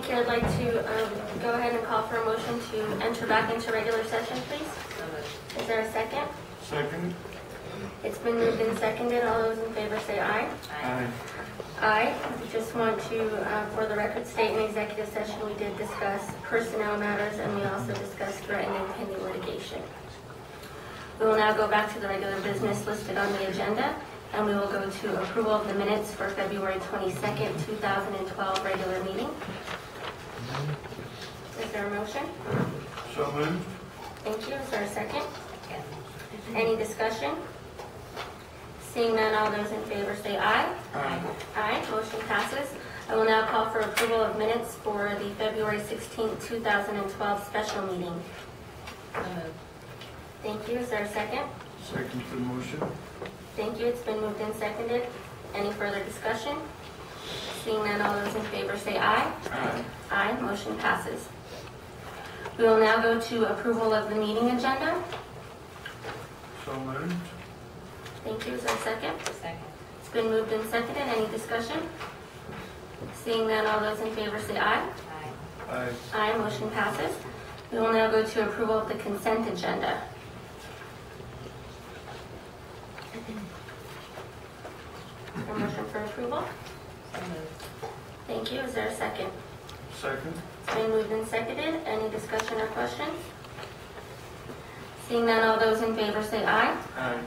Thank you. I'd like to go ahead and call for a motion to enter back into regular session, please. Is there a second? Second. It's been moved and seconded. All those in favor say aye. Aye. Aye. Just want to, for the record, state in executive session we did discuss personnel matters and we also discussed threatening pending litigation. We will now go back to the regular business listed on the agenda, and we will go to approval of the minutes for February 22nd, 2012 regular meeting. Is there a motion? So moved. Thank you. Is there a second? Any discussion? Seeing none, all those in favor say aye. Aye. Aye. Motion passes. I will now call for approval of minutes for the February 16th, 2012 special meeting. Thank you. Is there a second? Second to the motion. Thank you. It's been moved and seconded. Any further discussion? Seeing none, all those in favor say aye. Aye. Aye. Motion passes. We will now go to approval of the meeting agenda. So moved. Thank you. Is there a second? Second. It's been moved and seconded. Any discussion? Seeing none, all those in favor say aye. Aye. Aye. Aye. Motion passes. We will now go to approval of the consent agenda. A motion for approval? So moved. Thank you. Is there a second? Second. It's been moved and seconded. Any discussion or questions? Seeing none, all those in favor say aye. Aye.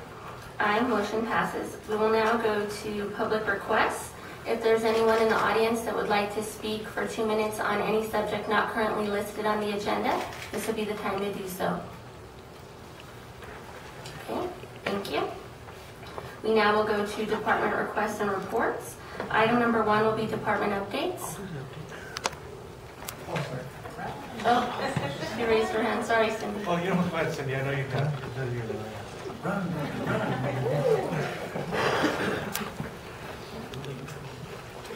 Aye. Motion passes. We will now go to public requests. If there's anyone in the audience that would like to speak for 2 minutes on any subject not currently listed on the agenda, this would be the time to do so. Okay, thank you. We now will go to department requests and reports. Item number 1 will be department updates. Oh, you raised your hand. Sorry, Cindy. Oh, you don't go ahead, Cindy. I know you got Run.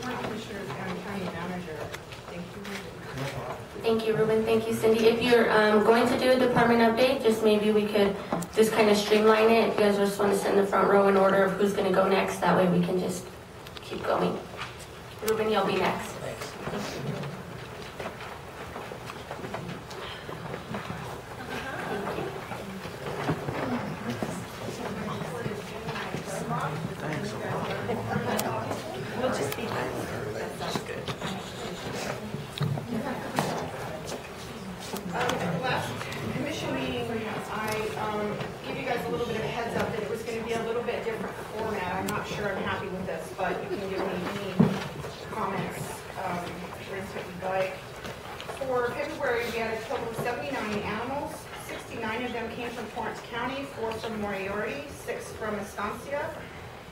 Commissioners and County Manager. Thank you. Thank you, Ruben. Thank you, Cindy. If you're going to do a department update, just maybe we could just kind of streamline it. If you guys just want to sit in the front row in order of who's going to go next, that way we can just keep going. Ruben, you'll be next. We'll just be back. At the last commission meeting, I gave you guys a little bit of a heads up that it was going to be a little bit different format. I'm not sure I'm happy with this, but you can give me any comments, for instance, if you'd like. For February, we had a total of 79 animals. 69 of them came from Torrance County, 4 from Moriarty, 6 from Estancia.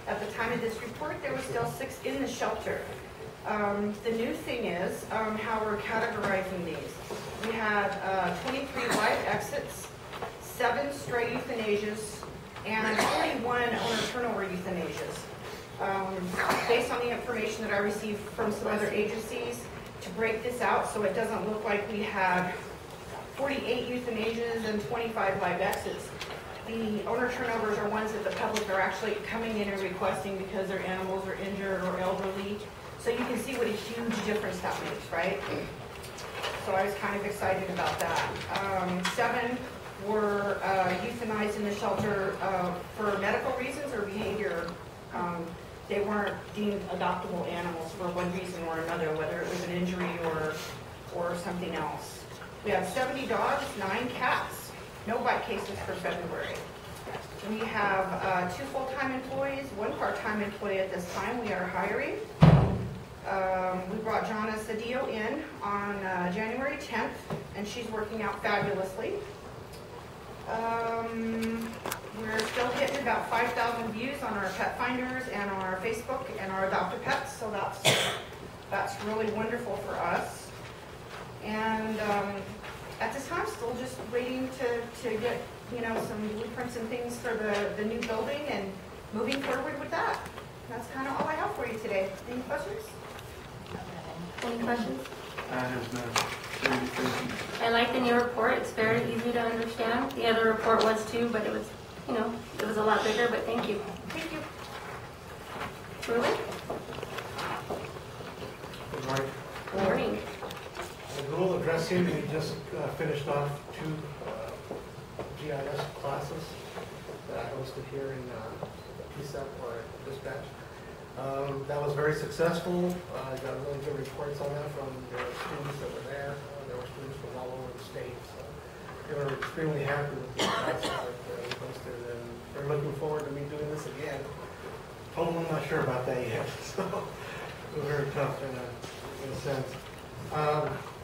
At the time of this report, there were still 6 in the shelter. The new thing is how we're categorizing these. We had 23 live exits, 7 stray euthanasias, and 41 owner turnover euthanasias. Based on the information that I received from some other agencies, to break this out so it doesn't look like we had 48 euthanasias and 25 live exits. The owner turnovers are ones that the public are actually coming in and requesting because their animals are injured or elderly. So you can see what a huge difference that makes, right? So I was kind of excited about that. 7 were euthanized in the shelter for medical reasons or behavior. They weren't deemed adoptable animals for one reason or another, whether it was an injury or something else. We have 70 dogs, 9 cats. No bite cases for February. We have 2 full-time employees, 1 part-time employee at this time. We are hiring. We brought Jonna Cedillo in on January 10th, and she's working out fabulously. We're still hitting about 5,000 views on our pet finders and our Facebook and our Adopt a Pets, so that's really wonderful for us. And at this time, still just waiting to get some blueprints and things for the new building and moving forward with that. That's kind of all I have for you today. Any questions? Any questions? I have none. I like the new report. It's very easy to understand. The other report was too, but it was, it was a lot bigger, but thank you. Thank you. Ruben? Good morning. Good morning. blessing. We just finished off 2 GIS classes that I hosted here in PSEP or Dispatch. That was very successful. I got really good reports on that from the students that were there. There were students from all over the state. So they were extremely happy with the classes that we hosted, and they're looking forward to me doing this again. Told them I'm not sure about that yet, so it was very tough in a sense.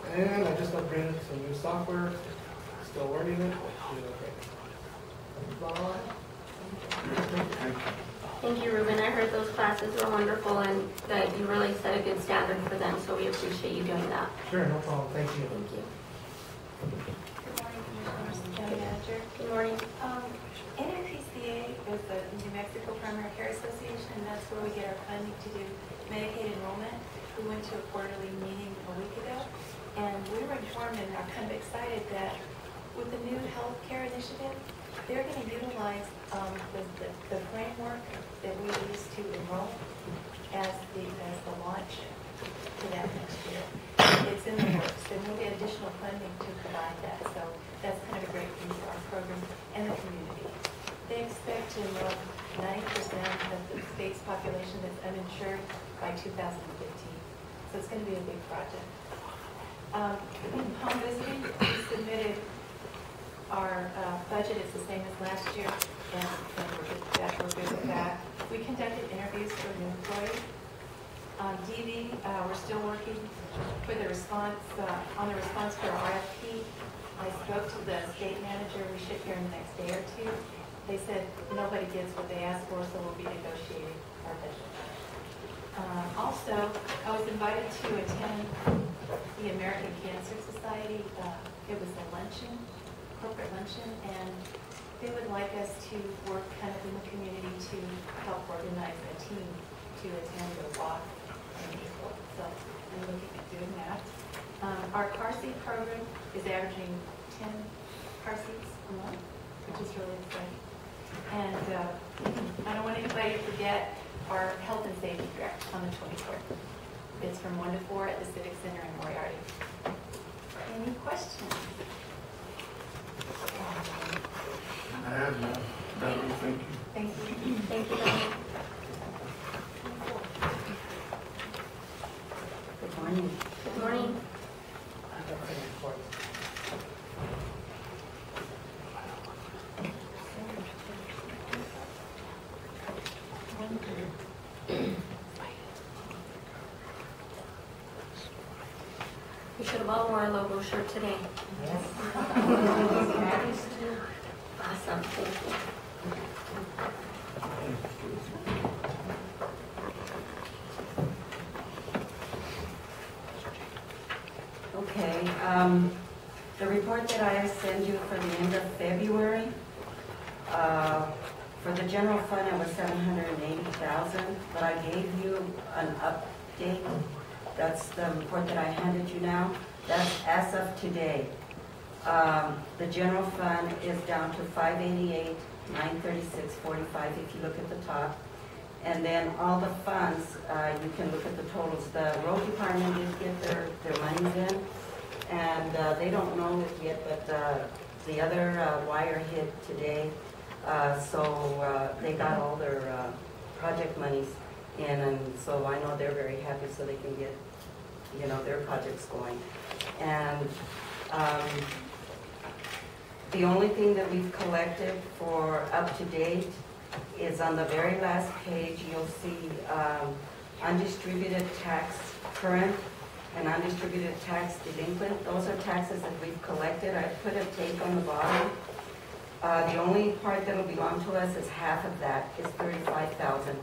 And I just upgraded some new software. Still learning it. Doing okay. That's all I have. Thank you, Ruben. I heard those classes were wonderful and that you really set a good standard for them, so we appreciate you doing that. Sure, no problem. Thank you. Thank you. Good morning, Commissioners, County Manager. Good morning. NRPCA is the New Mexico Primary Care Association, and that's where we get our funding to do Medicaid enrollment. We went to a quarterly meeting a week ago, and we were informed and are kind of excited that with the new health care initiative, they're going to utilize the framework that we use to enroll as the launch to that next year. It's in the works, and we'll get additional funding to provide that. So that's kind of a great piece of our program and the community. They expect to enroll 90% of the state's population that's uninsured by 2015. So it's going to be a big project. Home visiting, we submitted our budget is the same as last year, and we're good with that. We conducted interviews for new employees. DV, we're still working for the response, on the response to our RFP. I spoke to the state manager. We should hear in the next day or 2. They said nobody gets what they asked for, so we'll be negotiating our budget. Also, I was invited to attend the American Cancer Society. It was a luncheon, corporate luncheon, and they would like us to work kind of in the community to help organize a team to attend a walk in April. So I'm looking at doing that. Our car seat program is averaging 10 car seats a month, which is really exciting. And I don't want anybody to forget our health and safety direct on the 24th. It's from 1 to 4 at the Civic Center in Moriarty. Any questions? I have none. No, thank you. Thank you. Thank you, Melanie. Good morning. Good morning. I got any reports. We should have all worn our logo shirt today. Awesome. Thank you. Okay, the report that I sent you for the end of February, for the general fund, it was $780,000, but I gave you an update. That's the report that I handed you now. That's as of today. The general fund is down to 588, 936.45 if you look at the top. And then all the funds, you can look at the totals. The road department did get their monies in, and they don't know it yet, but the other wire hit today. So they got all their project monies in, and so I know they're very happy so they can get, their projects going. And the only thing that we've collected for up to date is on the very last page. You'll see undistributed tax current and undistributed tax delinquent. Those are taxes that we've collected. I put a take on the bottom. The only part that'll belong to us is half of that, is $35,000.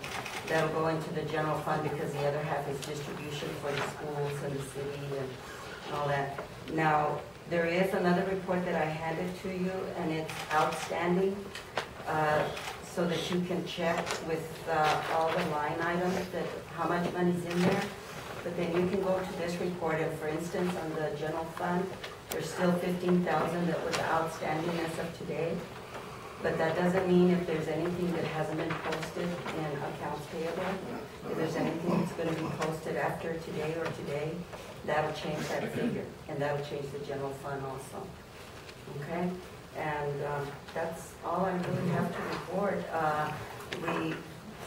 That'll go into the general fund because the other half is distribution for the schools and the city and all that. Now, there is another report that I handed to you, and it's outstanding, so that you can check with all the line items that how much money's in there. But then you can go to this report, and for instance, on the general fund, there's still $15,000 that was outstanding as of today. But that doesn't mean if there's anything that hasn't been posted in accounts payable, if there's anything that's going to be posted after today or today. That'll change that figure, and that'll change the general fund also. Okay? And that's all I really have to report. We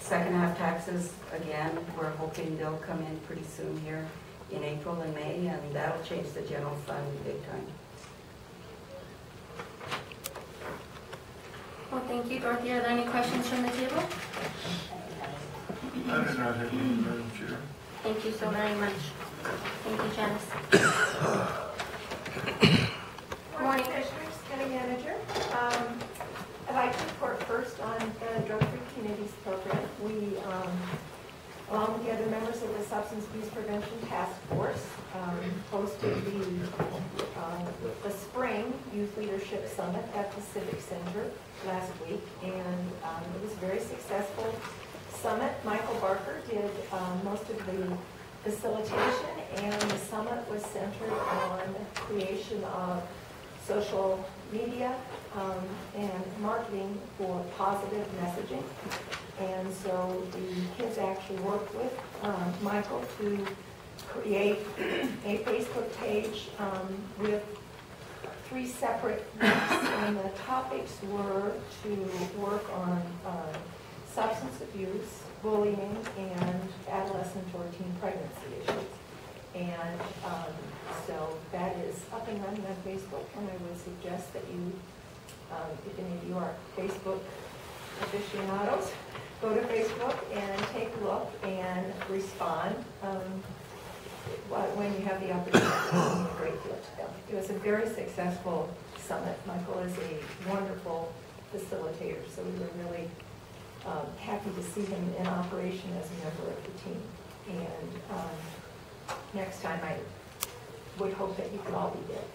second half taxes, again, we're hoping they'll come in pretty soon here in April and May, and that'll change the general fund big time. Well, thank you, Dorothy. Are there any questions from the table? I do not have any, Madam Chair. Thank you so very much. Thank you, Janice. Morning, Commissioners, County Manager. I'd like to report first on the Drug-Free Communities Program. We, along with the other members of the Substance Abuse Prevention Task Force, hosted the Spring Youth Leadership Summit at the Civic Center last week, and it was a very successful summit. Michael Barker did most of the facilitation, and the summit was centered on creation of social media and marketing for positive messaging. And so the kids actually worked with Michael to create a Facebook page with 3 separate links, and the topics were to work on substance abuse, bullying, and adolescent or teen pregnancy issues. And so that is up and running on Facebook, and I would suggest that you, if any of you are Facebook aficionados, go to Facebook and take a look and respond when you have the opportunity. It means a great deal to them. It was a very successful summit. Michael is a wonderful facilitator, so we were really happy to see him in operation as a member of the team. And next time I would hope that you could all be there.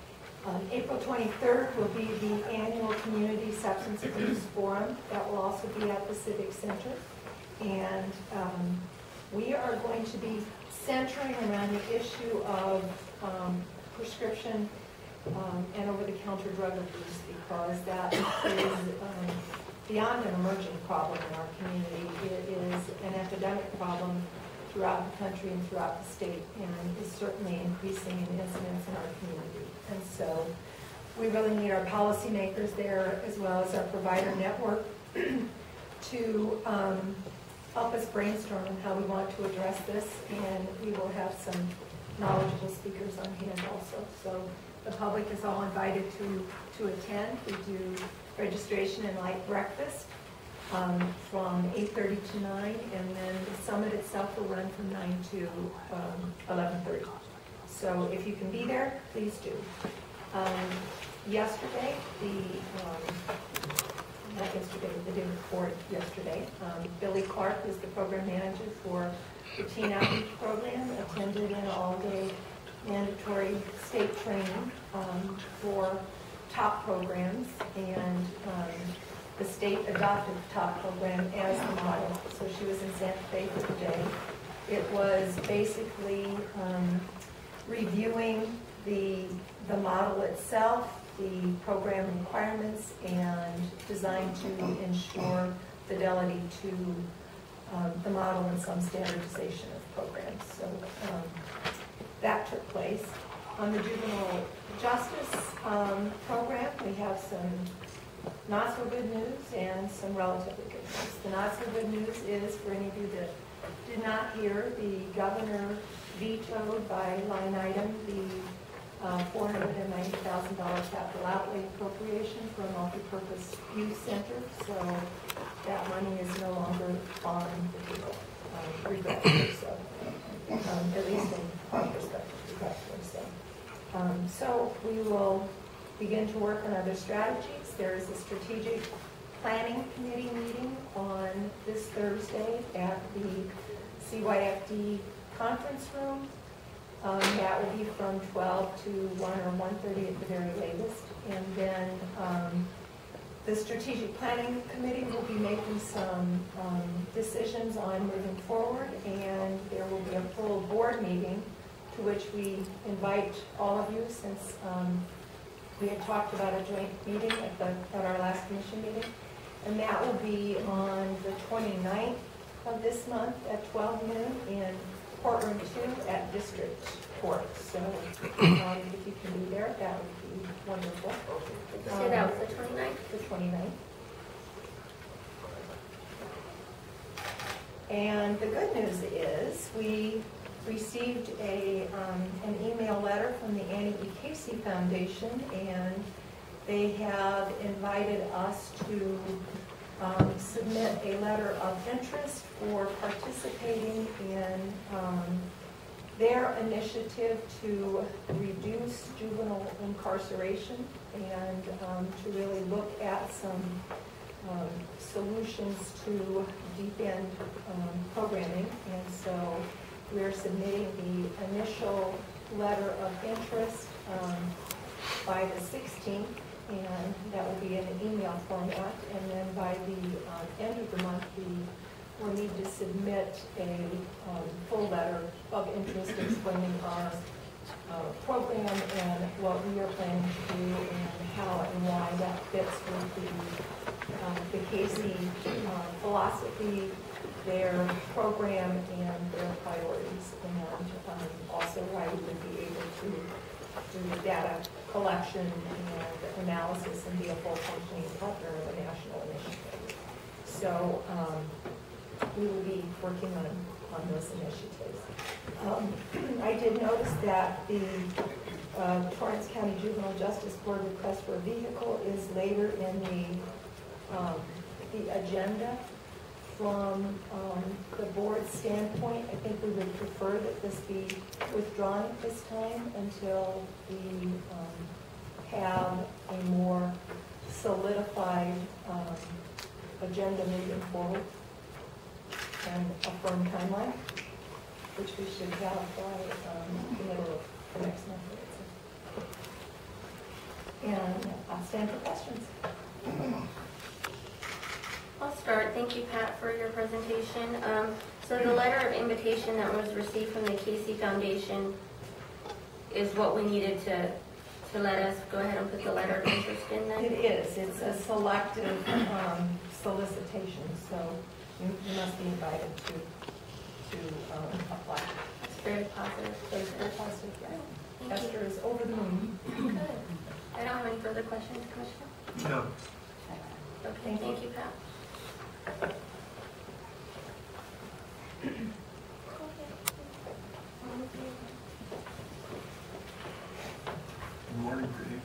April 23rd will be the annual Community Substance Abuse Forum. That will also be at the Civic Center. And we are going to be centering around the issue of prescription and over-the-counter drug abuse, because that is beyond an emerging problem in our community. It is an epidemic problem throughout the country and throughout the state, and is certainly increasing in incidence in our community. And so we really need our policymakers there, as well as our provider network, to help us brainstorm on how we want to address this, and we will have some knowledgeable speakers on hand also. So the public is all invited to attend. We do registration and light breakfast from 8:30 to 9, and then the summit itself will run from 9 to 11:30. So if you can be there, please do. Yesterday, not yesterday, the day before yesterday, Billy Clark, who's the program manager for the Teen Outreach Program, attended an all-day mandatory state training for top programs, and the state adopted the top program as the model. So she was in Santa Fe for the day. It was basically reviewing the model itself, the program requirements, and designed to ensure fidelity to the model and some standardization of programs. So that took place. On the juvenile justice program, we have some not so good news and some relatively good news. The not so good news is, for any of you that did not hear, the governor vetoed by line item the $490,000 capital outlay appropriation for a multipurpose youth center. So that money is no longer on the table, regretfully so. At least in our perspective, regretfully so. So we will begin to work on other strategies. There is a strategic planning committee meeting on this Thursday at the CYFD conference room. That will be from 12 to 1 or 1:30 at the very latest. And then the strategic planning committee will be making some decisions on moving forward, and there will be a full board meeting to which we invite all of you, since we had talked about a joint meeting at our last commission meeting. And that will be on the 29th of this month at 12 noon in courtroom 2 at District Court. So if you can be there, that would be wonderful. Did you say that was the 29th? The 29th. And the good news is we received an email letter from the Annie E. Casey Foundation, and they have invited us to submit a letter of interest for participating in their initiative to reduce juvenile incarceration and to really look at some solutions to deep end programming. And so we're submitting the initial letter of interest by the 16th, and that will be in an email format. And then by the end of the month, we will need to submit a full letter of interest explaining our program and what we are planning to do and how and why that fits with the Casey philosophy, their program, and their priorities, and also why we would be able to do data collection and analysis and be a full functioning partner of a national initiative. So we will be working on those initiatives. I did notice that the Torrance County Juvenile Justice Board request for a vehicle is later in the agenda. From the board's standpoint, I think we would prefer that this be withdrawn at this time until we have a more solidified agenda moving forward and a firm timeline, which we should have by the middle of the next month. And I'll stand for questions. I'll start. Thank you, Pat, for your presentation. So the letter of invitation that was received from the Casey Foundation is what we needed to let us go ahead and put the letter of interest in then? It is. It's a selective solicitation, so you must be invited to apply. It's very positive. It's very positive, yeah. Thank you. Esther is over the moon. Good. I don't have any further questions, Commissioner. No. Okay, thank you, Pat. Good morning, Pretty.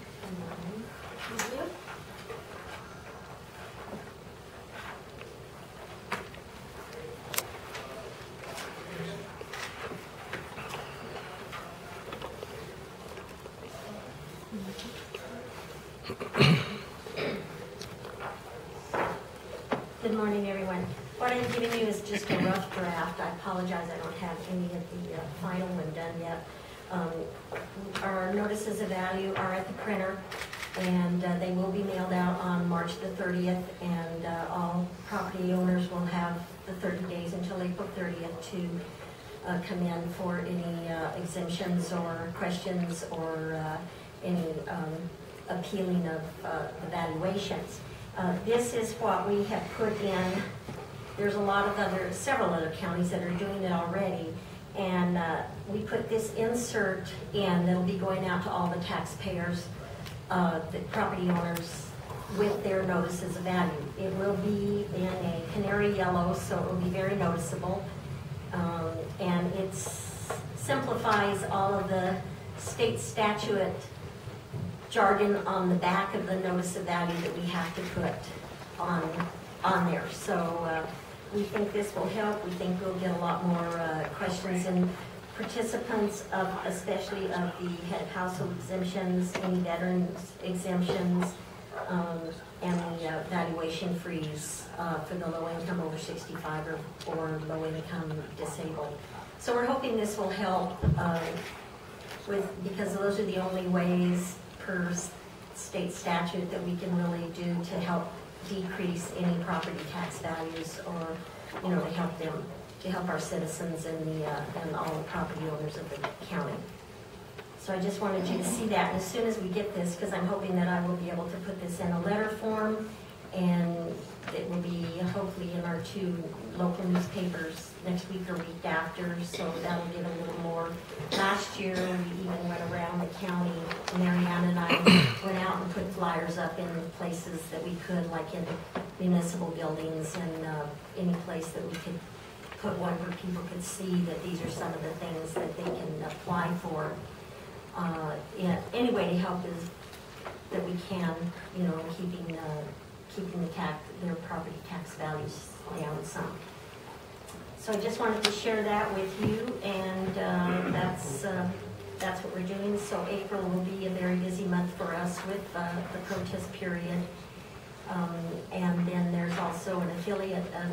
Good morning, everyone. What I'm giving you is just a rough draft. I apologize, I don't have any of the final one done yet. Our notices of value are at the printer, and they will be mailed out on March the 30th, and all property owners will have the 30 days until April 30th to come in for any exemptions or questions or any appealing of the valuations. This is what we have put in. There's several other counties that are doing it already, and we put this insert in that'll be going out to all the taxpayers, the property owners, with their notices of value. It will be in a canary yellow, so it will be very noticeable, and it simplifies all of the state statute jargon on the back of the notice of value that we have to put on there. So we think this will help. We think we'll get a lot more questions and participants, especially of the head of household exemptions, any veterans exemptions, and the valuation freeze for the low income over 65 or low income disabled. So we're hoping this will help because those are the only ways per state statute that we can really do to help decrease any property tax values, or to help our citizens and all the property owners of the county. So I just wanted you to see that, and as soon as we get this, because I'm hoping that I will be able to put this in a letter form And it will be hopefully in our 2 local newspapers next week or week after, so that'll get a little more. Last year, we even went around the county, Marianne and I went out and put flyers up in places that we could, like in municipal buildings and any place that we could put one where people could see that these are some of the things that they can apply for. Any way to help is that we can, keeping their property tax values down some. So I just wanted to share that with you, and that's what we're doing. So April will be a very busy month for us with the protest period. And then there's also an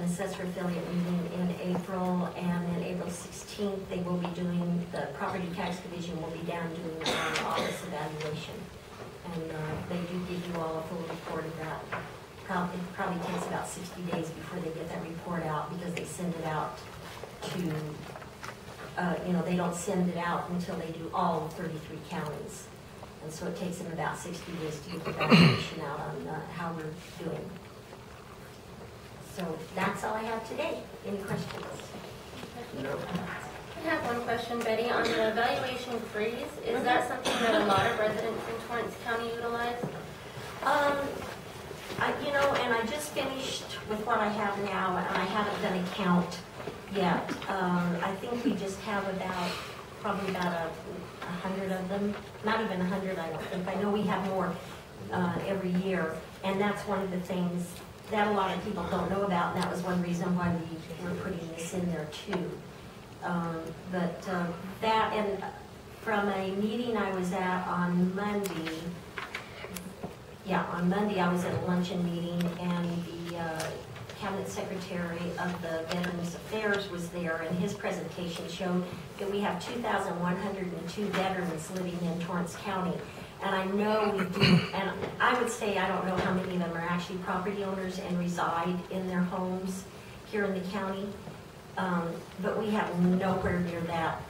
assessor affiliate meeting in April, and then April 16th, they will be doing, the property tax division will be down doing an office evaluation. And they do give you all a full report of that. It probably takes about 60 days before they get that report out, because they send it out to, they don't send it out until they do all 33 counties. And so it takes them about 60 days to get the evaluation out on how we're doing. So that's all I have today. Any questions? I have one question, Betty. On the valuation freeze, is that something that a lot of residents in Torrance County utilize? And I just finished with what I have now, and I haven't done a count yet. I think we just have probably about 100 of them. Not even 100, I don't think. I know we have more every year, and that's one of the things that a lot of people don't know about, and that was one reason why we were putting this in there too. That, and from a meeting I was at on Monday, I was at a luncheon meeting, and the Cabinet Secretary of the Veterans Affairs was there, and his presentation showed that we have 2,102 veterans living in Torrance County. And I know we do, and I would say I don't know how many of them are actually property owners and reside in their homes here in the county. But we have nowhere near that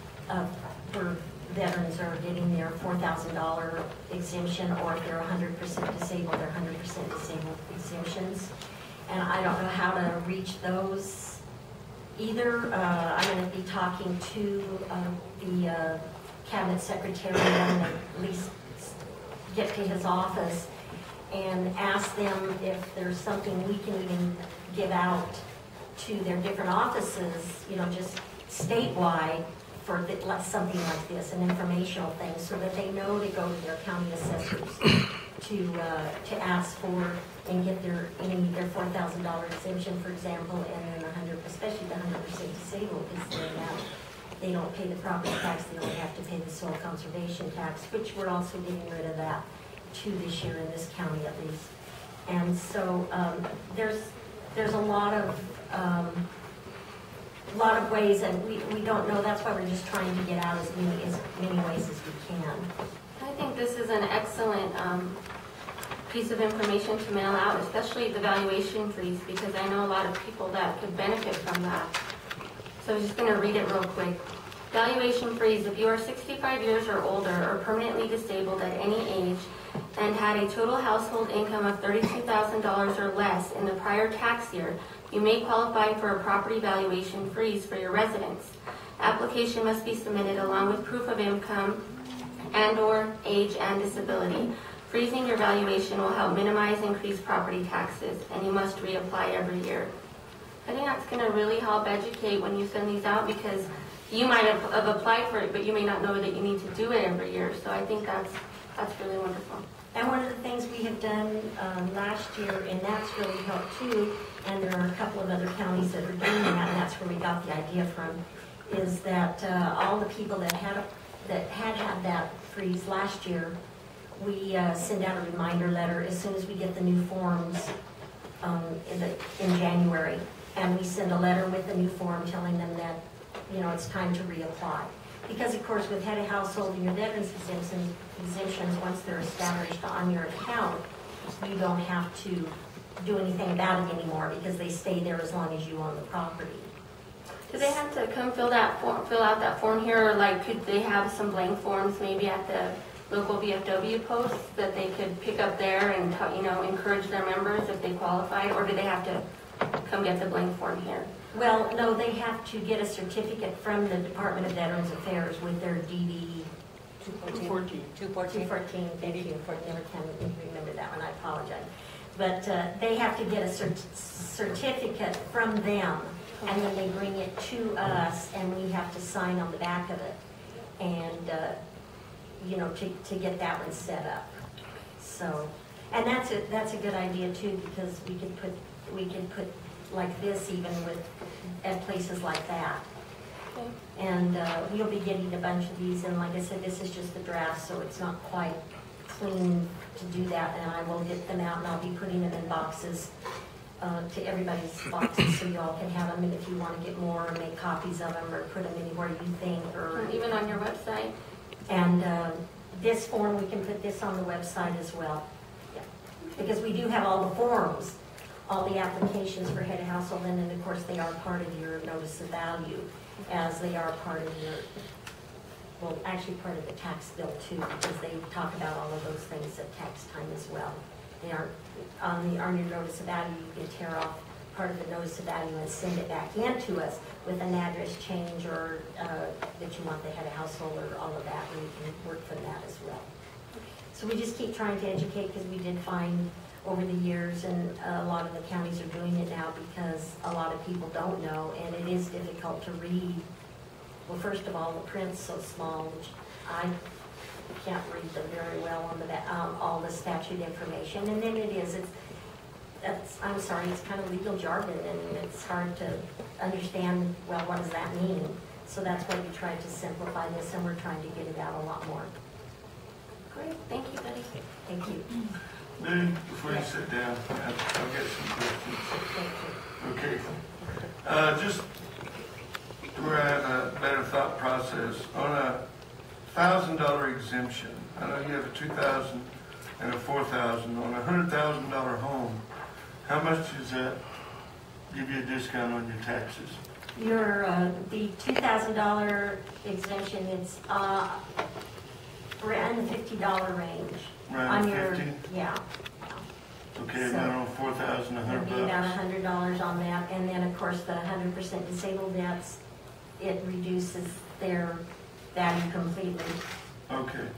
where veterans are getting their $4,000 exemption, or if they're 100% disabled, they're 100% disabled exemptions. And I don't know how to reach those either. I'm going to be talking to the Cabinet Secretary and at least get to his office and ask them if there's something we can even give out to their different offices, just statewide, for something like this, an informational thing, so that they know to go to their county assessors to ask for and get their $4,000 exemption, for example, and then especially the 100% disabled, because they don't pay the property tax, they only have to pay the soil conservation tax, which we're also getting rid of that too this year in this county at least. And so there's a lot of ways, and we don't know. That's why we're just trying to get out as many ways as we can. I think this is an excellent piece of information to mail out, especially the valuation freeze, because I know a lot of people that could benefit from that. So I'm just going to read it real quick. Valuation freeze. If you are 65 years or older or permanently disabled at any age and had a total household income of $32,000 or less in the prior tax year, you may qualify for a property valuation freeze for your residence. Application must be submitted along with proof of income and/or age and disability. Freezing your valuation will help minimize increased property taxes, and you must reapply every year. I think that's going to really help educate when you send these out, because you might have applied for it, but you may not know that you need to do it every year. So I think that's really wonderful. And one of the things we have done last year, and that's really helped too, and there are a couple of other counties that are doing that, and that's where we got the idea from, is that all the people that had that freeze last year, we send out a reminder letter as soon as we get the new forms in January. And we send a letter with the new form telling them that, it's time to reapply. Because, of course, with head of household and your veterans exemptions, once they're established on your account, you don't have to do anything about it anymore, because they stay there as long as you own the property. Do they have to come fill out that form here, or could they have some blank forms maybe at the local VFW posts that they could pick up there and, encourage their members if they qualify, or do they have to come get the blank form here? Well, no, they have to get a certificate from the Department of Veterans Affairs with their DD 214, thank you, never can remember that one, I apologize. But they have to get a certificate from them, and then they bring it to us, and we have to sign on the back of it, and, to get that one set up. So, and that's a good idea too, because we could put like this even at places like that. Okay. And we'll be getting a bunch of these, and like I said, this is just the draft, so it's not quite clean to do that, and I will get them out, and I'll be putting them in boxes to everybody's boxes, so you all can have them, and if you want to get more, make copies of them, or put them anywhere you think, or Even on your website? and this form, we can put this on the website as well. Yeah. Because we do have all the forms, all the applications for head of household, and then of course they are part of your notice of value, as they are part of your, well, actually part of the tax bill too, because they talk about all of those things at tax time as well. They aren't, on your notice of value, you can tear off part of the notice of value and send it back in to us with an address change, or that you want the head of household, or all of that, and we can work from that as well. So we just keep trying to educate, because we did find over the years, and a lot of the counties are doing it now, because a lot of people don't know, and it is difficult to read. Well, first of all, the print's so small, which I can't read them very well on the all the statute information, and then I'm sorry, it's kind of legal jargon, and it's hard to understand, well, what does that mean? So that's why we tried to simplify this, and we're trying to get it out a lot more. Great, thank you, Betty. Thank you. Betty, before you sit down, I'll get some questions. Thank you. Okay. Just to have a better thought process, on a $1,000 exemption, I know you have a $2,000 and a $4,000. On a $100,000 home, how much does that give you a discount on your taxes? The $2,000 exemption, it's around the $50 range. Around 50? Yeah. Okay, So, and then on 4,000, It'd be $100. about $100 on that, and then of course the 100% disabled vets, it reduces their value completely. Okay.